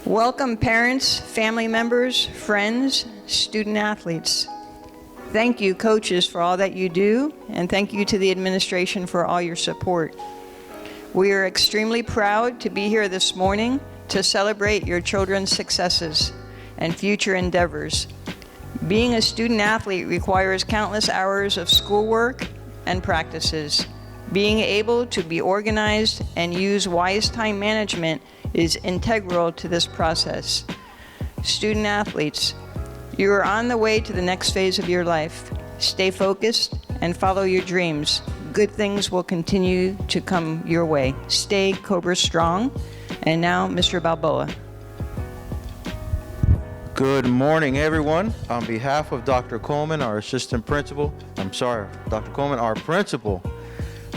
Welcome parents, family members, friends, student athletes. Thank you coaches for all that you do, and thank you to the administration for all your support. We are extremely proud to be here this morning to celebrate your children's successes and future endeavors. Being a student athlete requires countless hours of schoolwork and practices. Being able to be organized and use wise time management is integral to this process. Student athletes, you are on the way to the next phase of your life. Stay focused and follow your dreams. Good things will continue to come your way. Stay Cobra strong. And now, Mr. Balboa. Good morning, everyone. On behalf of Dr. Coleman, our assistant principal, Dr. Coleman, our principal,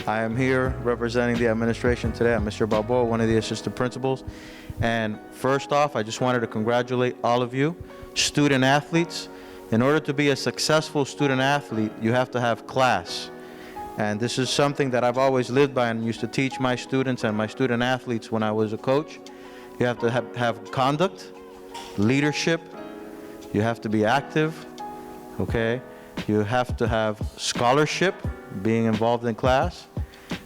I am here representing the administration today. I'm Mr. Balboa, one of the assistant principals. And first off, I just wanted to congratulate all of you, student athletes. In order to be a successful student athlete, you have to have class. And this is something that I've always lived by and used to teach my students and my student athletes when I was a coach. You have to have conduct, leadership. You have to be active, okay? You have to have scholarship, being involved in class,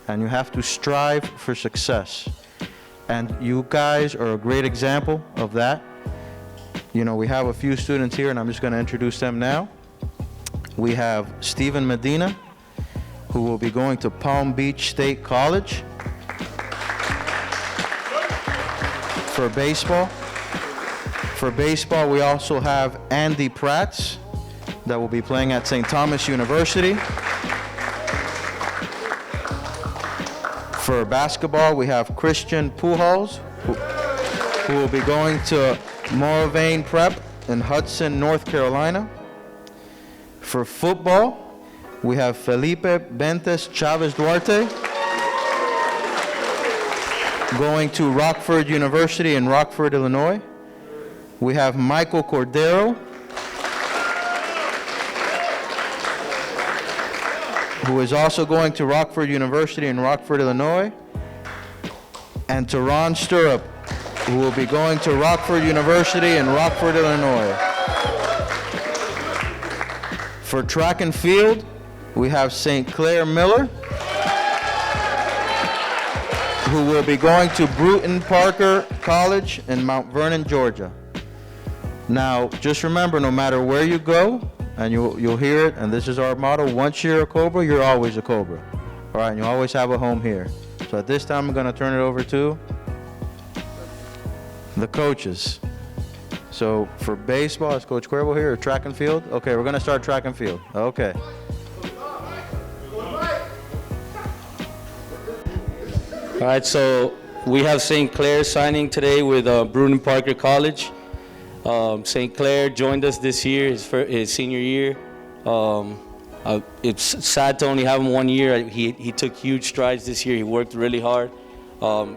and you have to strive for success. And you guys are a great example of that. You know, we have a few students here, and I'm just going to introduce them now. We have Stephen Medina, who will be going to Palm Beach State College for baseball. For baseball, we also have Andy Prats that will be playing at St. Thomas University. For basketball, we have Christian Pujols, who will be going to Moravian Prep in Hudson, North Carolina. For football, we have Felipe Bentez Chavez Duarte, going to Rockford University in Rockford, Illinois. We have Michael Cordero, who is also going to Rockford University in Rockford, Illinois. And Taron Stirrup, who will be going to Rockford University in Rockford, Illinois. For track and field, we have St. Clair Miller, who will be going to Bruton Parker College in Mount Vernon, Georgia. Now, just remember, no matter where you go, and you'll hear it, and this is our motto, once you're a Cobra, you're always a Cobra. All right, and you always have a home here. So at this time, I'm gonna turn it over to the coaches. So for baseball, is Coach Cuervo here, or track and field? Okay, we're gonna start track and field. Okay. All right, so we have St. Clair signing today with Bruton Parker College. St. Clair joined us this year, his senior year. It's sad to only have him 1 year. He took huge strides this year. He worked really hard.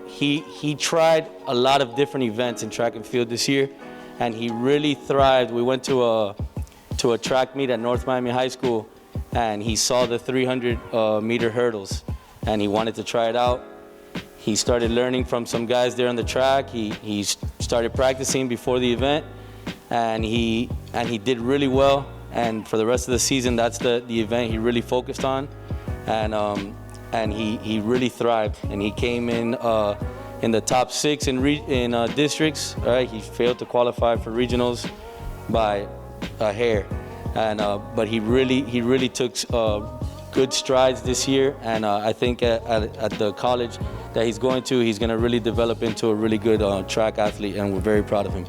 He tried a lot of different events in track and field this year, and he really thrived. We went to a track meet at North Miami High School, and he saw the 300 meter hurdles, and he wanted to try it out. He started learning from some guys there on the track. He started practicing before the event, and he did really well. And for the rest of the season, that's the event he really focused on, and he really thrived. And he came in the top 6 in districts. All right, he failed to qualify for regionals by a hair, and but he really took good strides this year. And I think at the college that he's going to really develop into a really good track athlete, and we're very proud of him.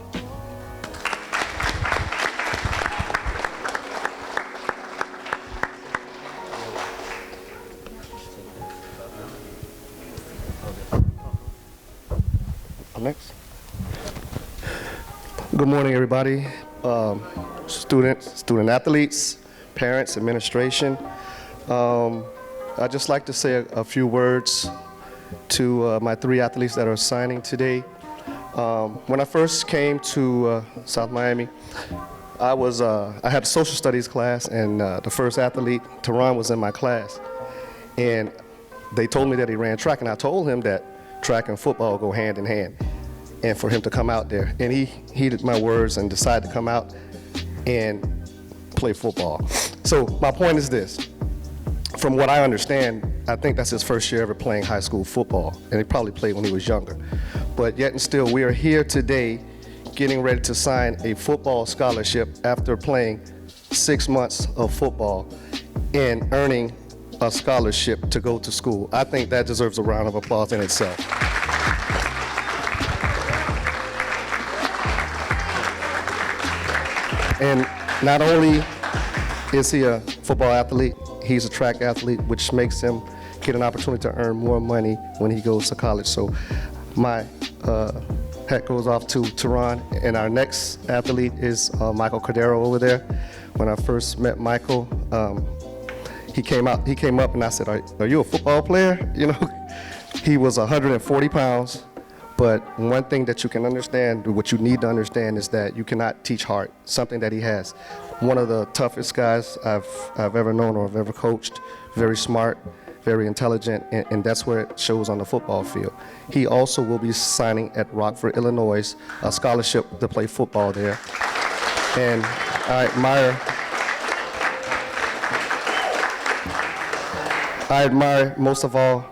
Next. Good morning, everybody. Students, student athletes, parents, administration. I'd just like to say a few words to my 3 athletes that are signing today. When I first came to South Miami, I had a social studies class, and the first athlete, Taron, was in my class. And they told me that he ran track, and I told him that track and football go hand in hand. and for him to come out there. And he heeded my words and decided to come out and play football. So my point is this. From what I understand, I think that's his first year ever playing high school football, and he probably played when he was younger. But yet and still, we are here today getting ready to sign a football scholarship after playing 6 months of football and earning a scholarship to go to school. I think that deserves a round of applause in itself. And not only is he a football athlete, he's a track athlete, which makes him get an opportunity to earn more money when he goes to college. So my hat goes off to Taron, and our next athlete is Michael Cordero over there. When I first met Michael, he came up and I said, are you a football player? You know, he was 140 pounds, but one thing that you can understand, what you need to understand, is that you cannot teach heart, something that he has. One of the toughest guys I've ever known or I've ever coached, very smart, very intelligent, and that's where it shows on the football field. He also will be signing at Rockford, Illinois, a scholarship to play football there. And I admire most of all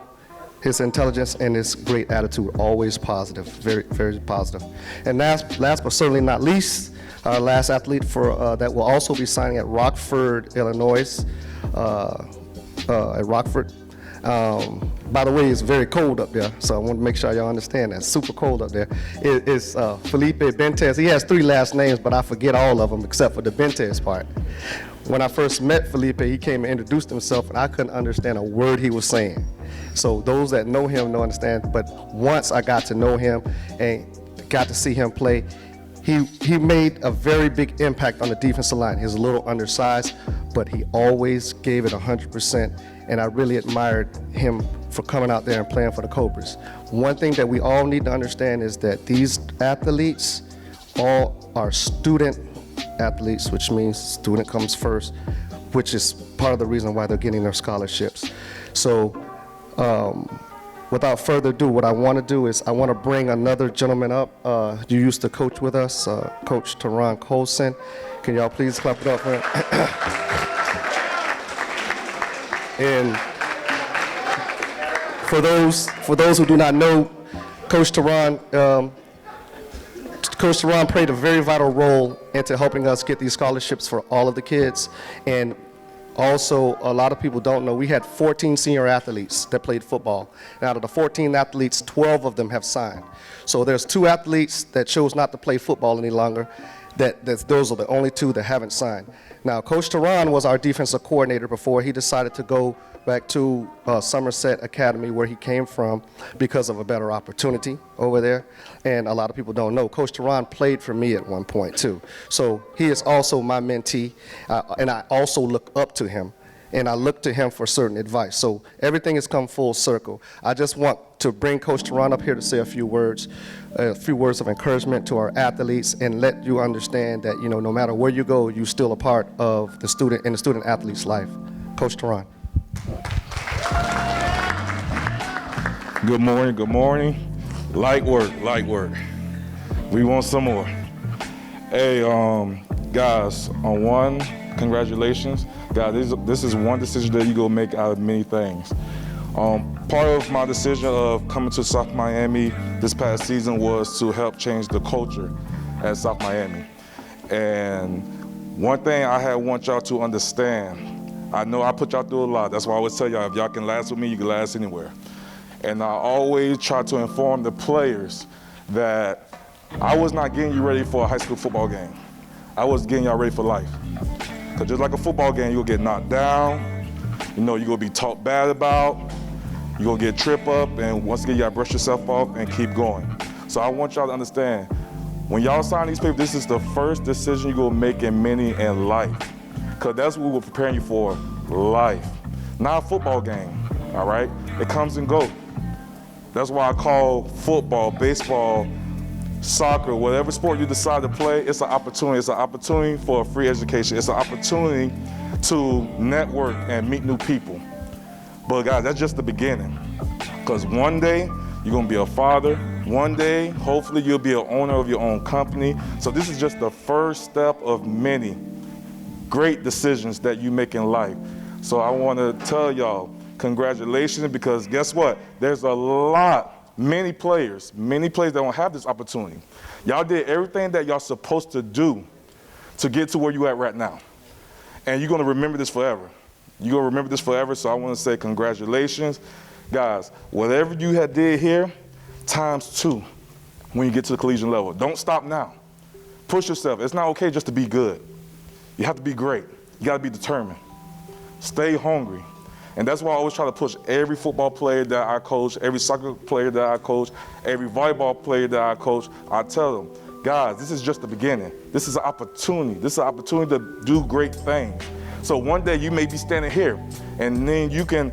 his intelligence and his great attitude, always positive, very, very positive. And last but certainly not least, our last athlete that will also be signing at Rockford, Illinois, at Rockford. By the way, it's very cold up there, so I want to make sure y'all understand that. It's super cold up there. It's Felipe Bentez. He has 3 last names, but I forget all of them except for the Bentez part. When I first met Felipe, he came and introduced himself, and I couldn't understand a word he was saying. So those that know him don't understand, but once I got to know him and got to see him play, he made a very big impact on the defensive line. He's a little undersized, but he always gave it 100%, and I really admired him for coming out there and playing for the Cobras. One thing that we all need to understand is that these athletes all are student athletes, which means student comes first, which is part of the reason why they're getting their scholarships. So without further ado, what I want to do is I want to bring another gentleman up. You used to coach with us, Coach Taron Colson. Can y'all please clap it up for him? And for those who do not know, Coach Taron played a very vital role into helping us get these scholarships for all of the kids. And also, a lot of people don't know, we had 14 senior athletes that played football. And out of the 14 athletes, 12 of them have signed. So there's 2 athletes that chose not to play football any longer. Those are the only 2 that haven't signed. Now, Coach Taron was our defensive coordinator before he decided to go back to Somerset Academy, where he came from, because of a better opportunity over there. And a lot of people don't know, Coach Taron played for me at one point too. So he is also my mentee, and I also look up to him, and I look to him for certain advice. So everything has come full circle. I just want to bring Coach Taron up here to say a few words of encouragement to our athletes, and let you understand that, you know, no matter where you go, you're still a part of the student athlete's life. Coach Taron. Good morning, good morning. Light work. We want some more. Hey, guys, on one, congratulations. Guys, this is one decision that you go make out of many things. Part of my decision of coming to South Miami this past season was to help change the culture at South Miami. And one thing I want y'all to understand, I know I put y'all through a lot. That's why I always tell y'all, if y'all can last with me, you can last anywhere. And I always try to inform the players that I was not getting you ready for a high school football game. I was getting y'all ready for life. Because just like a football game, you'll get knocked down, you know, you're gonna be talked bad about, you're gonna get tripped up, and once again, you gotta brush yourself off and keep going. So I want y'all to understand, when y'all sign these papers, this is the first decision you're gonna make in many in life. Because that's what we're preparing you for, life. Not a football game, all right? It comes and goes. That's why I call football, baseball, soccer, whatever sport you decide to play, it's an opportunity. It's an opportunity for a free education. It's an opportunity to network and meet new people. But guys, that's just the beginning. Because one day, you're gonna be a father, One day, hopefully you'll be an owner of your own company. So this is just the first step of many great decisions that you make in life. So I want to tell y'all, congratulations, because guess what? There's many players that don't have this opportunity. Y'all did everything that y'all supposed to do to get to where you at right now. And you're going to remember this forever. You're going to remember this forever, so I want to say congratulations. Guys, whatever you had did here, ×2 when you get to the collegiate level. Don't stop now. Push yourself. It's not okay just to be good. You have to be great. You got to be determined. Stay hungry. And that's why I always try to push every football player that I coach, every soccer player that I coach, every volleyball player that I coach. I tell them, guys, this is just the beginning. This is an opportunity. This is an opportunity to do great things. So one day you may be standing here, and then you can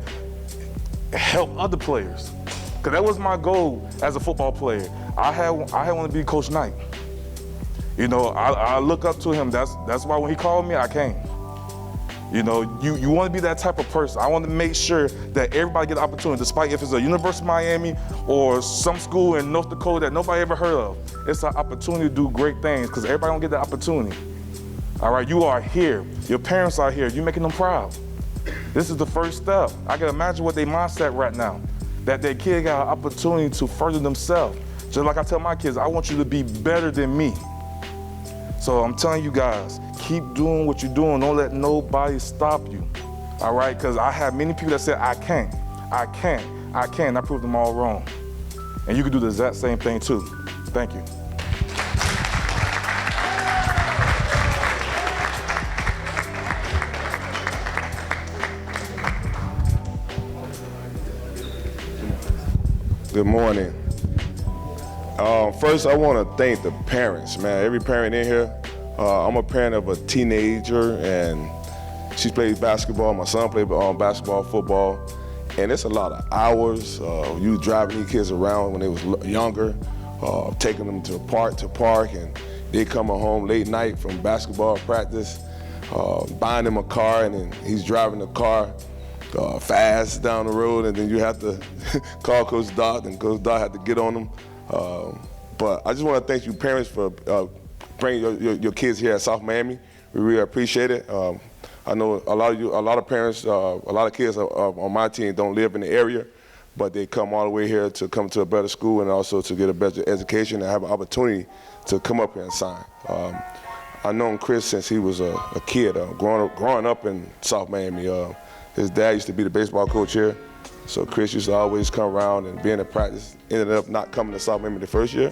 help other players. Because that was my goal as a football player. I had wanted to be Coach Knight. You know, I look up to him. That's why when he called me, I came. You know, you want to be that type of person. I want to make sure that everybody get the opportunity, despite if it's a University of Miami or some school in North Dakota that nobody ever heard of. It's an opportunity to do great things because everybody don't get that opportunity. All right, you are here. Your parents are here. You're making them proud. This is the first step. I can imagine what their mindset right now, that their kid got an opportunity to further themselves. Just like I tell my kids, I want you to be better than me. So I'm telling you guys, keep doing what you're doing. Don't let nobody stop you, all right? Because I have many people that said, I can't. And I proved them all wrong. And you can do the exact same thing too. Thank you. Good morning. First, I want to thank the parents, man. Every parent in here. I'm a parent of a teenager, and she plays basketball. My son plays basketball, football, and it's a lot of hours. You driving these kids around when they was younger, taking them to park, and they coming home late night from basketball practice, buying him a car, and then he's driving the car fast down the road, and then you have to call Coach Dodd, and Coach Dodd had to get on them. But I just want to thank you parents for bringing your kids here at South Miami. We really appreciate it. I know a lot of parents, a lot of kids on my team don't live in the area, but they come all the way here to come to a better school and also to get a better education and have an opportunity to come up here and sign. I've known Chris since he was a kid, growing up in South Miami. His dad used to be the baseball coach here, so Chris used to always come around and be in the practice. Ended up not coming to South Miami the first year,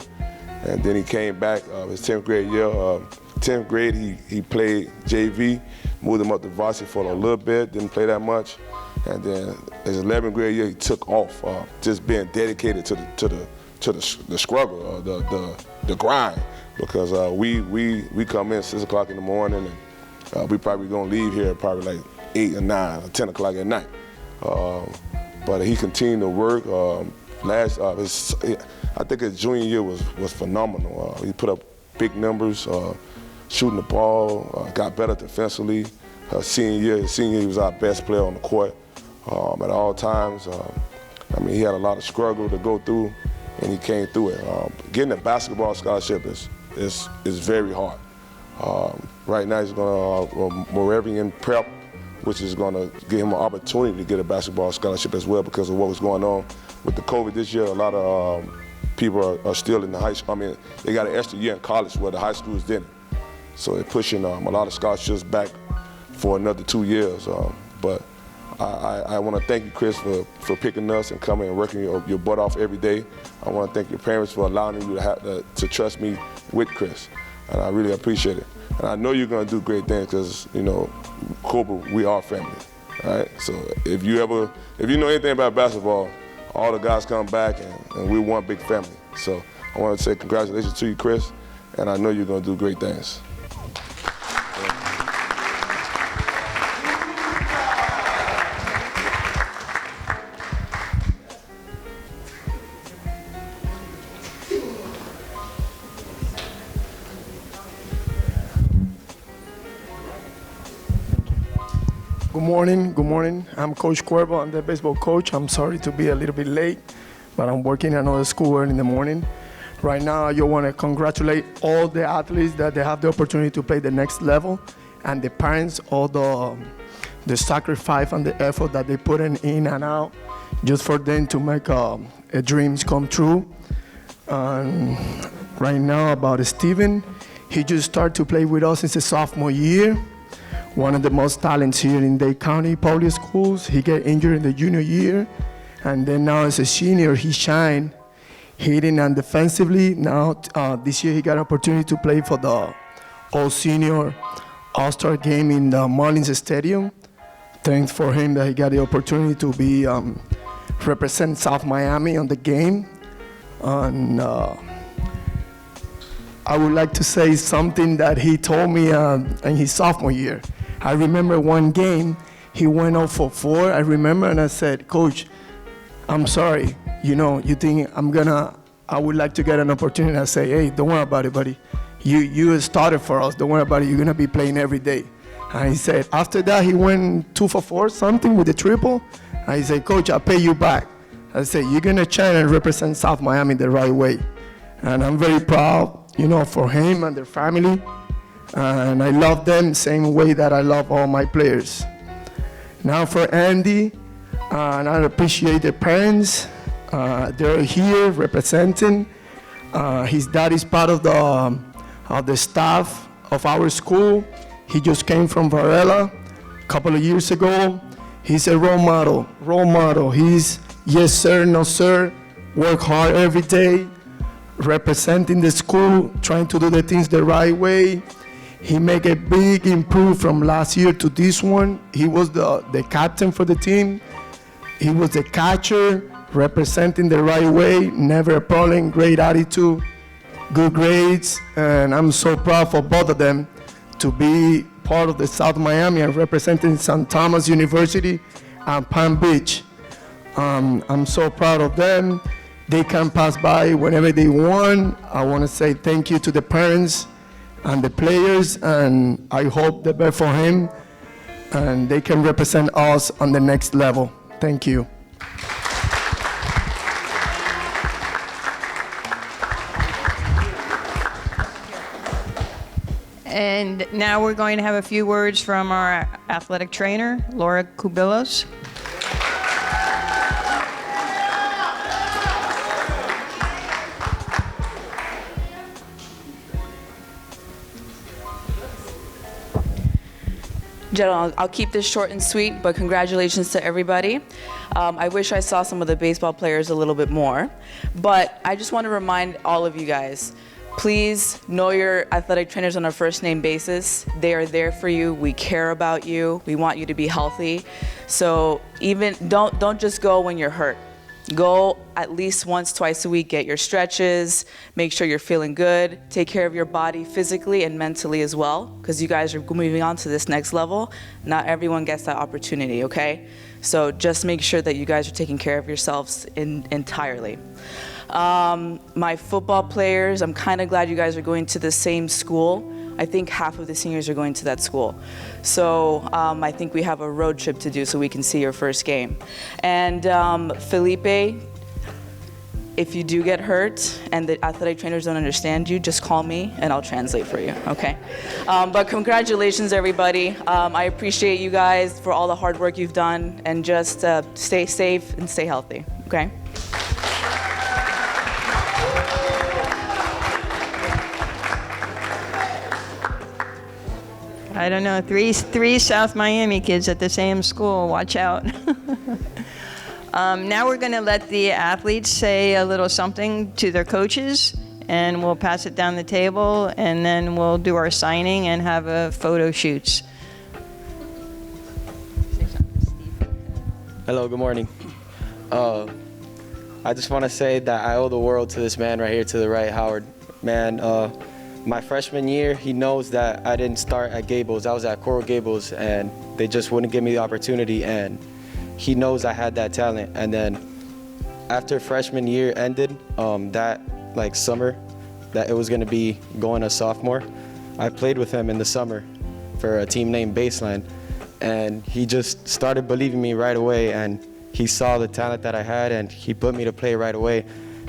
and then he came back his 10th grade year. 10th grade, he played JV, moved him up to varsity for a little bit, didn't play that much, and then his 11th grade year, he took off, just being dedicated to the struggle, the grind, because we come in 6 o'clock in the morning, and we probably gonna leave here probably like 8 or 9 or 10 o'clock at night. But he continued to work. I think his junior year was phenomenal. He put up big numbers, shooting the ball, got better defensively. Senior year, he was our best player on the court at all times. I mean, he had a lot of struggle to go through, and he came through it. Getting a basketball scholarship is very hard. Right now, he's going to Moravian Prep, which is going to give him an opportunity to get a basketball scholarship as well because of what was going on with the COVID this year. A lot of people are still in the high school. I mean, they got an extra year in college where the high schools didn't. So they're pushing a lot of scholarships back for another 2 years. But I want to thank you, Chris, for picking us and coming and working your butt off every day. I want to thank your parents for allowing you to trust me with Chris, and I really appreciate it. And I know you're going to do great things because, you know, Cobra, we are family, all right? So if you know anything about basketball, all the guys come back and we're one big family. So I want to say congratulations to you, Chris, and I know you're going to do great things. Good morning. I'm Coach Cuervo. I'm the baseball coach. I'm sorry to be a little bit late, but I'm working at another school early in the morning. Right now, I just want to congratulate all the athletes that they have the opportunity to play the next level, and the parents, all the sacrifice and the effort that they put in and out, just for them to make dreams come true. And right now, about Steven, he just started to play with us in his sophomore year. One of the most talents here in Dade County Public Schools. He got injured in the junior year, and then now as a senior, he shined, hitting and defensively. Now, this year, he got an opportunity to play for the all-senior All-Star game in the Marlins Stadium. Thanks for him that he got the opportunity to be represent South Miami on the game. And I would like to say something that he told me in his sophomore year. I remember one game, he went 0 for 4. I remember, and I said, Coach, I'm sorry. You think I would like to get an opportunity. I say, hey, don't worry about it, buddy. You started for us. Don't worry about it. You're going to be playing every day. And he said, after that, he went 2 for 4, something with a triple. And he said, Coach, I'll pay you back. I said, you're going to shine and represent South Miami the right way. And I'm very proud, for him and their family. And I love them the same way that I love all my players. Now for Andy, and I appreciate the parents. They're here representing. His dad is part of the staff of our school. He just came from Varela a couple of years ago. He's a role model. He's yes sir, no sir, work hard every day, representing the school, trying to do the things the right way. He made a big improve from last year to this one. He was the captain for the team. He was the catcher, representing the right way, never a problem, great attitude, good grades, and I'm so proud for both of them to be part of the South Miami and representing St. Thomas University and Palm Beach. I'm so proud of them. They can pass by whenever they want. I want to say thank you to the parents and the players, and I hope the best for him, and they can represent us on the next level. Thank you. And now we're going to have a few words from our athletic trainer, Laura Kubilos. Gentlemen, I'll keep this short and sweet, but congratulations to everybody. I wish I saw some of the baseball players a little bit more, but I just want to remind all of you guys, please know your athletic trainers on a first name basis. They are there for you. We care about you. We want you to be healthy. So even don't just go when you're hurt. Go at least once, twice a week, get your stretches, make sure you're feeling good, take care of your body physically and mentally as well, because you guys are moving on to this next level. Not everyone gets that opportunity, okay? So just make sure that you guys are taking care of yourselves entirely. My football players, I'm kind of glad you guys are going to the same school. I think half of the seniors are going to that school. So I think we have a road trip to do so we can see your first game. And Felipe, if you do get hurt and the athletic trainers don't understand you, just call me and I'll translate for you, okay? But congratulations, everybody. I appreciate you guys for all the hard work you've done, and just stay safe and stay healthy, okay? I don't know, three South Miami kids at the same school. Watch out. Now we're going to let the athletes say a little something to their coaches, and we'll pass it down the table, and then we'll do our signing and have a photo shoots. Hello, good morning. I just want to say that I owe the world to this man right here to the right, Howard. Man, my freshman year, he knows that I didn't start at Gables. I was at Coral Gables, and they just wouldn't give me the opportunity, and he knows I had that talent. And then after freshman year ended, that summer that it was going to be going to sophomore, I played with him in the summer for a team named Baseline, and he just started believing me right away, and he saw the talent that I had, and he put me to play right away.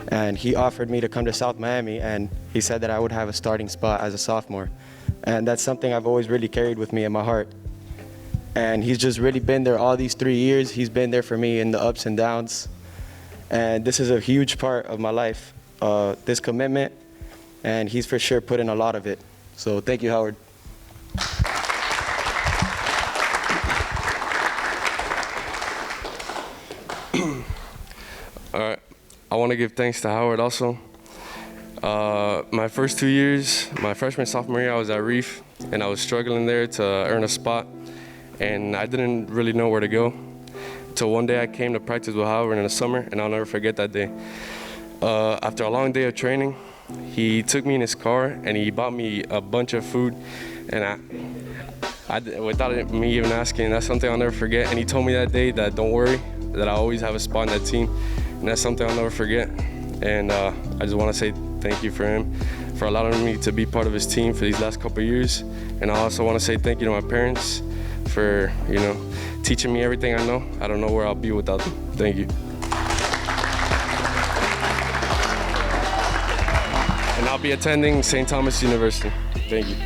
And he offered me to come to South Miami, and he said that I would have a starting spot as a sophomore. And that's something I've always really carried with me in my heart. And he's just really been there all these 3 years. He's been there for me in the ups and downs. And this is a huge part of my life, this commitment, and he's for sure put in a lot of it. So thank you, Howard. All right. I want to give thanks to Howard also. My first 2 years, my freshman, sophomore year, I was at Reef, and I was struggling there to earn a spot, and I didn't really know where to go. Till one day I came to practice with Howard in the summer, and I'll never forget that day. After a long day of training, he took me in his car, and he bought me a bunch of food, and without me even asking, that's something I'll never forget. And he told me that day that don't worry, that I always have a spot in that team, and that's something I'll never forget. And I just want to say thank you for him, for allowing me to be part of his team for these last couple of years. And I also want to say thank you to my parents for, teaching me everything I know. I don't know where I'll be without them. Thank you. And I'll be attending St. Thomas University. Thank you.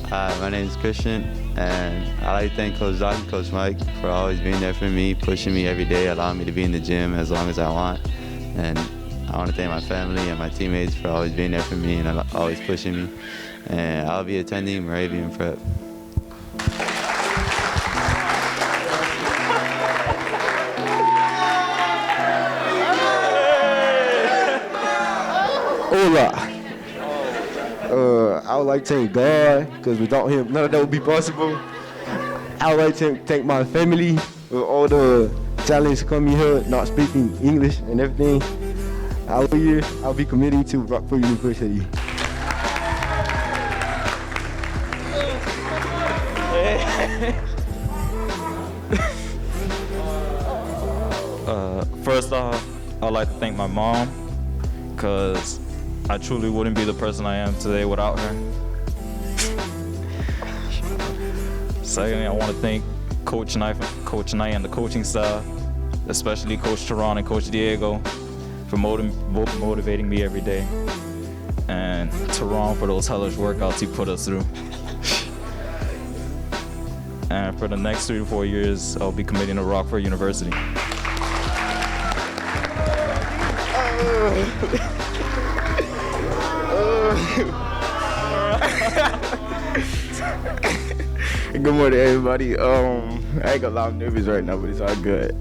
Hi, my name is Christian, and I'd like to thank Coach Doc and Coach Mike for always being there for me, pushing me every day, allowing me to be in the gym as long as I want. And I want to thank my family and my teammates for always being there for me and always pushing me. And I'll be attending Moravian Prep. Hola. I would like to thank God, because without him, none of that would be possible. I would like to thank my family for all the challenges coming here, not speaking English and everything. I'll be committing to Rockford University. First off, I'd like to thank my mom, because I truly wouldn't be the person I am today without her. Secondly, I want to thank Coach Knight and the coaching staff, especially Coach Taron and Coach Diego, for motivating me every day, and Taron for those hellish workouts he put us through. And for the next 3 to 4 years, I'll be committing to Rockford University. Good morning, everybody. I ain't gonna lie, I'm nervous right now, but it's all good.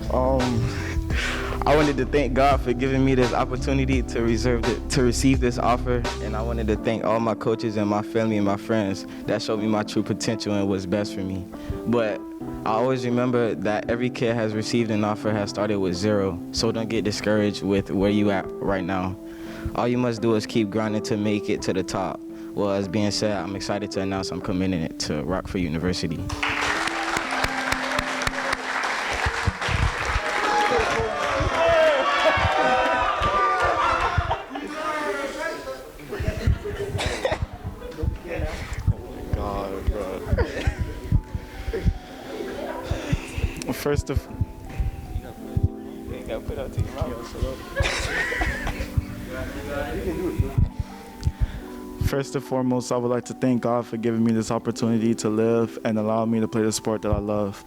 I wanted to thank God for giving me this opportunity to receive this offer, and I wanted to thank all my coaches and my family and my friends that showed me my true potential and what's best for me. But I always remember that every kid has received an offer has started with 0, so don't get discouraged with where you at right now. All you must do is keep grinding to make it to the top. Well, as being said, I'm excited to announce I'm committing it to Rockford University. First and foremost, I would like to thank God for giving me this opportunity to live and allowing me to play the sport that I love.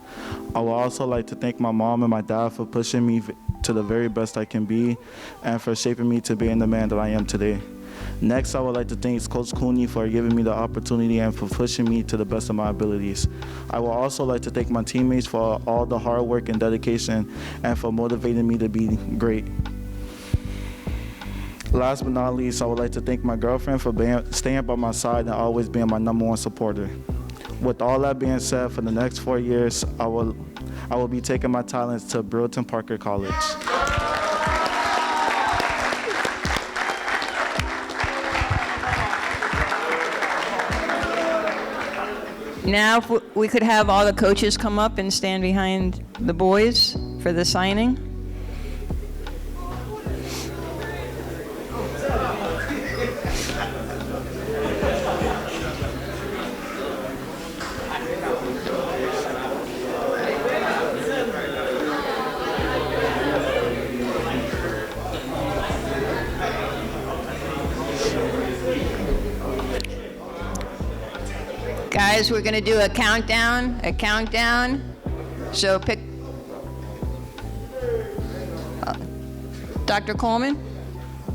I would also like to thank my mom and my dad for pushing me to the very best I can be and for shaping me to being the man that I am today. Next, I would like to thank Coach Cooney for giving me the opportunity and for pushing me to the best of my abilities. I would also like to thank my teammates for all the hard work and dedication and for motivating me to be great. Last but not least, I would like to thank my girlfriend for staying by my side and always being my #1 supporter. With all that being said, for the next 4 years, I will be taking my talents to Brillton Parker College. Now, if we could have all the coaches come up and stand behind the boys for the signing. Guys, we're going to do a countdown. So pick. Dr. Coleman,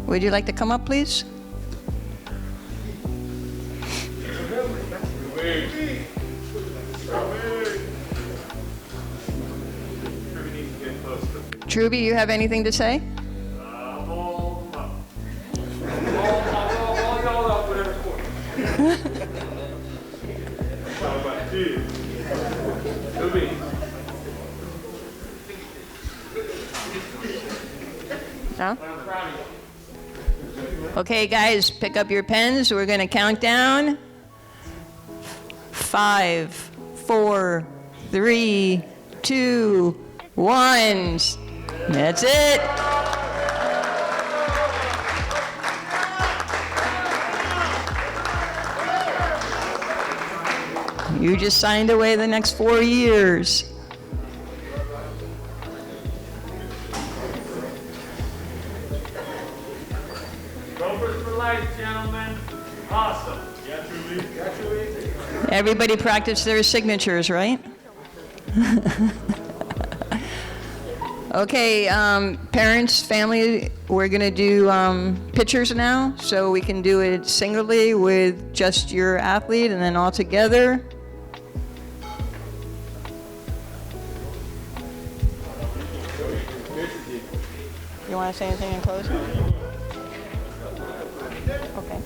would you like to come up, please? Truby, you have anything to say? No? Okay, guys, pick up your pens. We're going to count down. 5, 4, 3, 2, 1. That's it. You just signed away the next 4 years. Gophers for life, gentlemen. Awesome. Everybody practice their signatures, right? Okay, parents, family, we're going to do pictures now, so we can do it singly with just your athlete and then all together. You want to say anything in closing? Okay.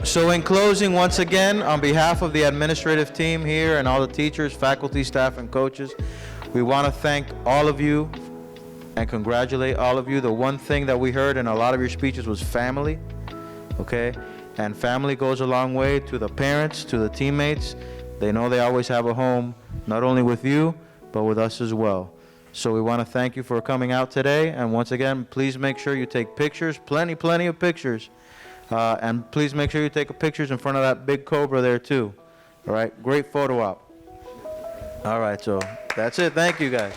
So in closing, once again, on behalf of the administrative team here and all the teachers, faculty, staff, and coaches, we want to thank all of you and congratulate all of you. The one thing that we heard in a lot of your speeches was family, okay? And family goes a long way to the parents, to the teammates. They know they always have a home, not only with you, but with us as well. So we want to thank you for coming out today. And once again, please make sure you take pictures, plenty of pictures. And please make sure you take pictures in front of that big cobra there too. All right, great photo op. All right, so that's it. Thank you, guys.